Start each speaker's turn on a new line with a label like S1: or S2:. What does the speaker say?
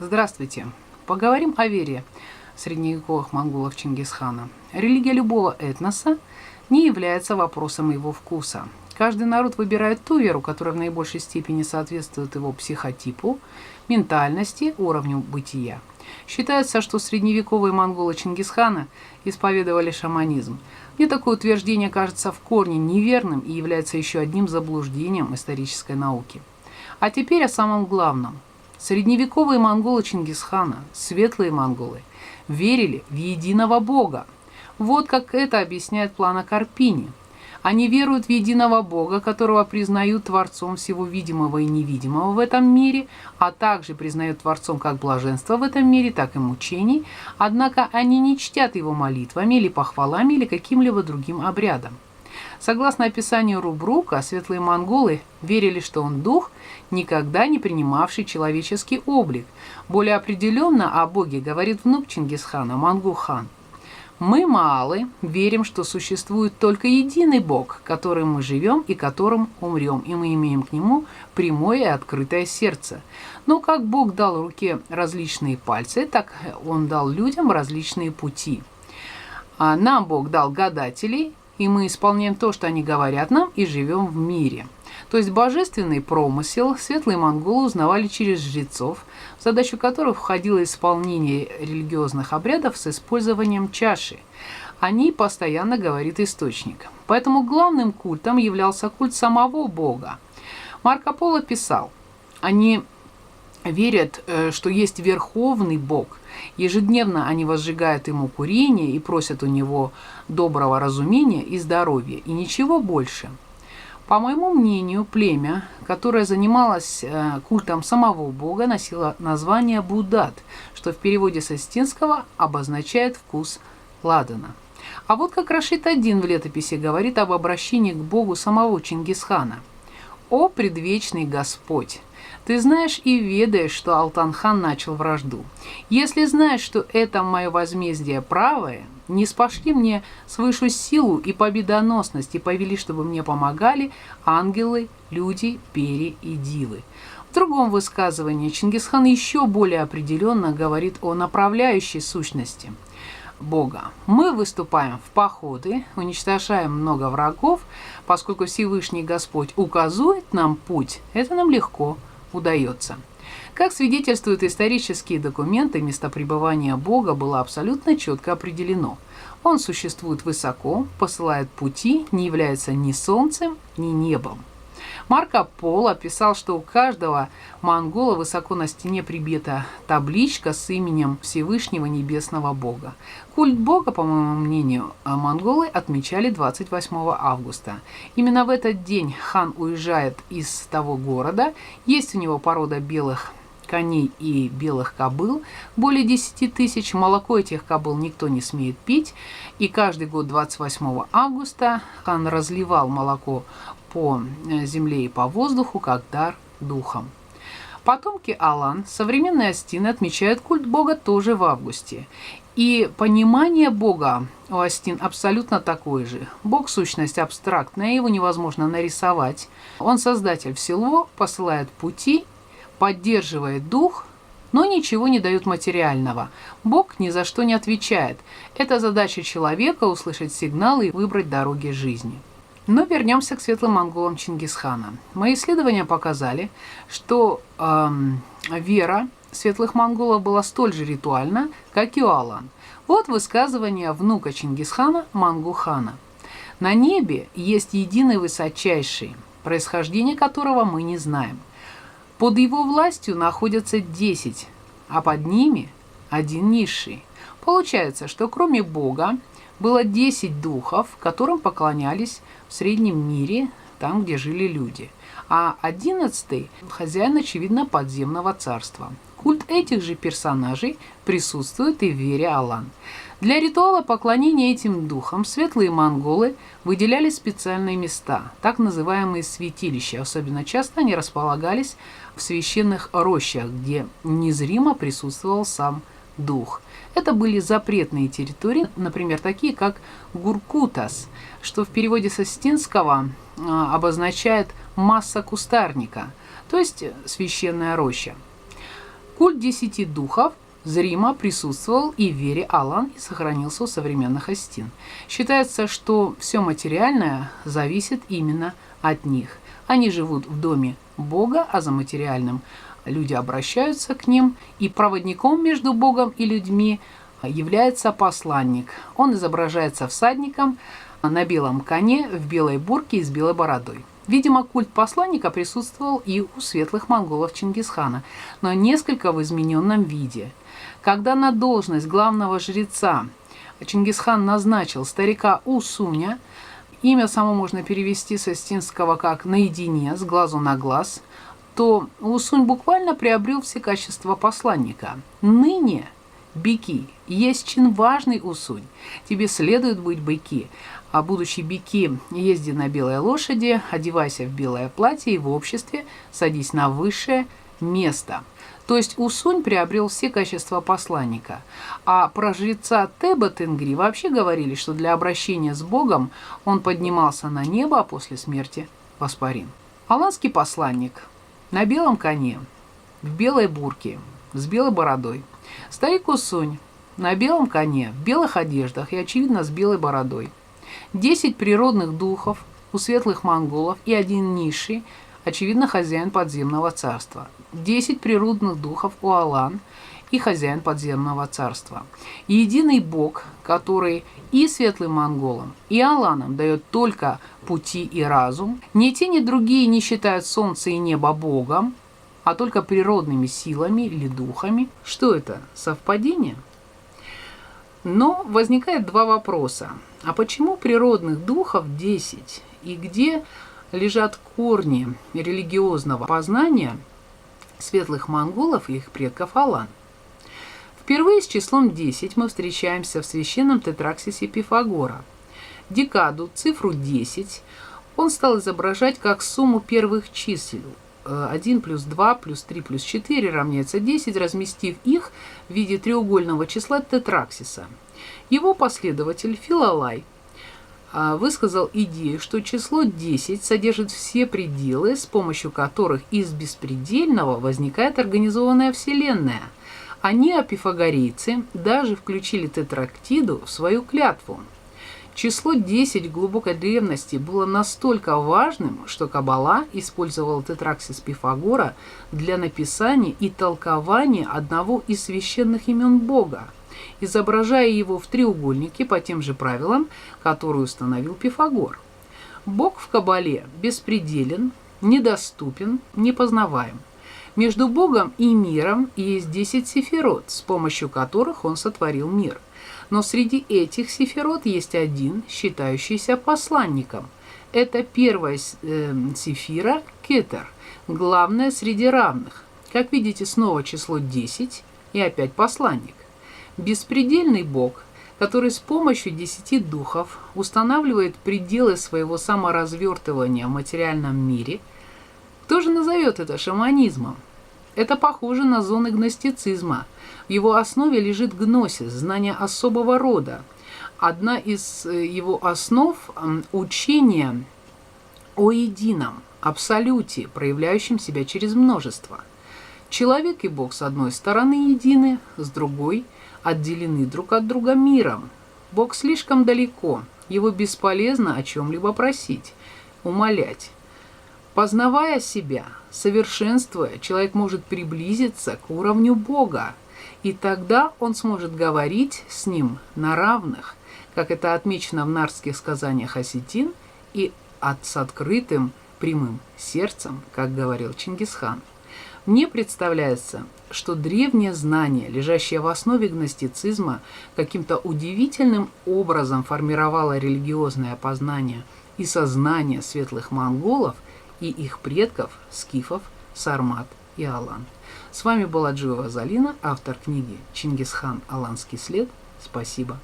S1: Здравствуйте! Поговорим о вере средневековых монголов Чингисхана. Религия любого этноса не является вопросом его вкуса. Каждый народ выбирает ту веру, которая в наибольшей степени соответствует его психотипу, ментальности, уровню бытия. Считается, что средневековые монголы Чингисхана исповедовали шаманизм. Мне такое утверждение кажется в корне неверным и является еще одним заблуждением исторической науки. А теперь о самом главном. Средневековые монголы Чингисхана, светлые монголы, верили в единого бога. Вот как это объясняет Плано Карпини. Они веруют в единого бога, которого признают творцом всего видимого и невидимого в этом мире, а также признают творцом как блаженства в этом мире, так и мучений, однако они не чтят его молитвами или похвалами или каким-либо другим обрядом. Согласно описанию Рубрука, светлые монголы верили, что он дух, никогда не принимавший человеческий облик. Более определенно о боге говорит внук Чингисхана, Мангу-хан. Мы, маалы, верим, что существует только единый бог, которым мы живем и которым умрем, и мы имеем к нему прямое и открытое сердце. Но как Бог дал руке различные пальцы, так он дал людям различные пути. А нам Бог дал гадателей, и мы исполняем то, что они говорят нам, и живем в мире. То есть божественный промысел светлые монголы узнавали через жрецов, в задачу которых входило исполнение религиозных обрядов с использованием чаши. О ней постоянно говорит источник. Поэтому главным культом являлся культ самого бога. Марко Поло писал: они верят, что есть верховный бог. Ежедневно они возжигают ему курение и просят у него доброго разумения и здоровья, и ничего больше. По моему мнению, племя, которое занималось культом самого бога, носило название Будат, что в переводе с остинского обозначает «вкус ладана». А вот как Рашид один в летописи говорит об обращении к богу самого Чингисхана. «О предвечный Господь! Ты знаешь и ведаешь, что Алтан-хан начал вражду. Если знаешь, что это мое возмездие правое, не спошли мне свыше силу и победоносность, и повели, чтобы мне помогали ангелы, люди, пери и дивы». В другом высказывании Чингисхан еще более определенно говорит о направляющей сущности Бога. Мы выступаем в походы, уничтожаем много врагов, поскольку Всевышний Господь указывает нам путь, это нам легко удается. Как свидетельствуют исторические документы, место пребывания Бога было абсолютно четко определено. Он существует высоко, посылает пути, не является ни солнцем, ни небом. Марко Поло писал, что у каждого монгола высоко на стене прибита табличка с именем Всевышнего Небесного Бога. Культ Бога, по моему мнению, монголы отмечали 28 августа. Именно в этот день хан уезжает из того города. Есть у него порода белых коней и белых кобыл, более 10 тысяч. Молоко этих кобыл никто не смеет пить. И каждый год 28 августа хан разливал молоко по земле и по воздуху, как дар духам. Потомки Алан, современные астины, отмечают культ Бога тоже в августе. И понимание Бога у астин абсолютно такое же. Бог – сущность абстрактная, его невозможно нарисовать. Он создатель всего, посылает пути, поддерживает дух, но ничего не дает материального. Бог ни за что не отвечает. Это задача человека – услышать сигналы и выбрать дороги жизни. Но вернемся к светлым монголам Чингисхана. Мои исследования показали, что вера светлых монголов была столь же ритуальна, как и у Алан. Вот высказывание внука Чингисхана Мангу-хана. На небе есть единый высочайший, происхождение которого мы не знаем. Под его властью находятся 10, а под ними один низший. Получается, что кроме Бога было 10 духов, которым поклонялись в среднем мире, там, где жили люди. А 11-й – хозяин, очевидно, подземного царства. Культ этих же персонажей присутствует и в вере Алан. Для ритуала поклонения этим духам светлые монголы выделяли специальные места, так называемые святилища. Особенно часто они располагались в священных рощах, где незримо присутствовал сам дух. Это были запретные территории, например, такие как Гуркутас, что в переводе с остинского обозначает «масса кустарника», то есть священная роща. Культ 10 духов зримо присутствовал и в вере Алан и сохранился у современных астин. Считается, что все материальное зависит именно от них. Они живут в доме Бога, а за материальным люди обращаются к ним, и проводником между Богом и людьми является посланник. Он изображается всадником на белом коне, в белой бурке и с белой бородой. Видимо, культ посланника присутствовал и у светлых монголов Чингисхана, но несколько в измененном виде. Когда на должность главного жреца Чингисхан назначил старика Усуня, имя само можно перевести с астинского как «наедине», с глазу на глаз, то Усунь буквально приобрел все качества посланника. Ныне беки есть чин важный, Усунь. Тебе следует быть быки. А будучи беки, езди на белой лошади, одевайся в белое платье и в обществе садись на высшее место. То есть Усунь приобрел все качества посланника. А про жреца Теба Тенгри вообще говорили, что для обращения с Богом он поднимался на небо, а после смерти воспарил. Аланский посланник на белом коне, в белой бурке, с белой бородой. Старик Усунь на белом коне, в белых одеждах и, очевидно, с белой бородой. 10 природных духов у светлых монголов и один низший, очевидно, хозяин подземного царства. 10 природных духов у Алан и хозяин подземного царства. Единый Бог, который и светлым монголам, и Аланам дает только пути и разум. Ни те, ни другие не считают солнце и небо Богом, а только природными силами или духами. Что это? Совпадение? Но возникает два вопроса. А почему природных духов 10? И где лежат корни религиозного познания светлых монголов и их предков Алан? Впервые с числом 10 мы встречаемся в священном тетраксисе Пифагора. Декаду, цифру 10, он стал изображать как сумму первых чисел. 1 плюс 2 плюс 3 плюс 4 равняется 10, разместив их в виде треугольного числа тетраксиса. Его последователь Филалай высказал идею, что число 10 содержит все пределы, с помощью которых из беспредельного возникает организованная Вселенная. А неопифагорейцы даже включили тетрактиду в свою клятву. Число 10 в глубокой древности было настолько важным, что Каббала использовала тетраксис Пифагора для написания и толкования одного из священных имен Бога, изображая его в треугольнике по тем же правилам, которые установил Пифагор. Бог в Каббале беспределен, недоступен, непознаваем. Между Богом и миром есть 10 сефирот, с помощью которых он сотворил мир. Но среди этих сефирот есть один, считающийся посланником. Это первая сефира Кетер, главная среди равных. Как видите, снова число 10 и опять посланник. Беспредельный Бог, который с помощью 10 духов устанавливает пределы своего саморазвертывания в материальном мире. Кто же назовет это шаманизмом? Это похоже на зоны гностицизма. В его основе лежит гносис, знание особого рода. Одна из его основ – учение о едином, абсолюте, проявляющем себя через множество. Человек и Бог с одной стороны едины, с другой – отделены друг от друга миром. Бог слишком далеко, его бесполезно о чем-либо просить, умолять. Познавая себя, совершенствуя, человек может приблизиться к уровню Бога, и тогда он сможет говорить с ним на равных, как это отмечено в нарских сказаниях осетин, и с открытым прямым сердцем, как говорил Чингисхан. Мне представляется, что древнее знание, лежащее в основе гностицизма, каким-то удивительным образом формировало религиозное познание и сознание светлых монголов и их предков, скифов, сармат и алан. С вами была Джиова Залина, автор книги «Чингисхан. Аланский след». Спасибо.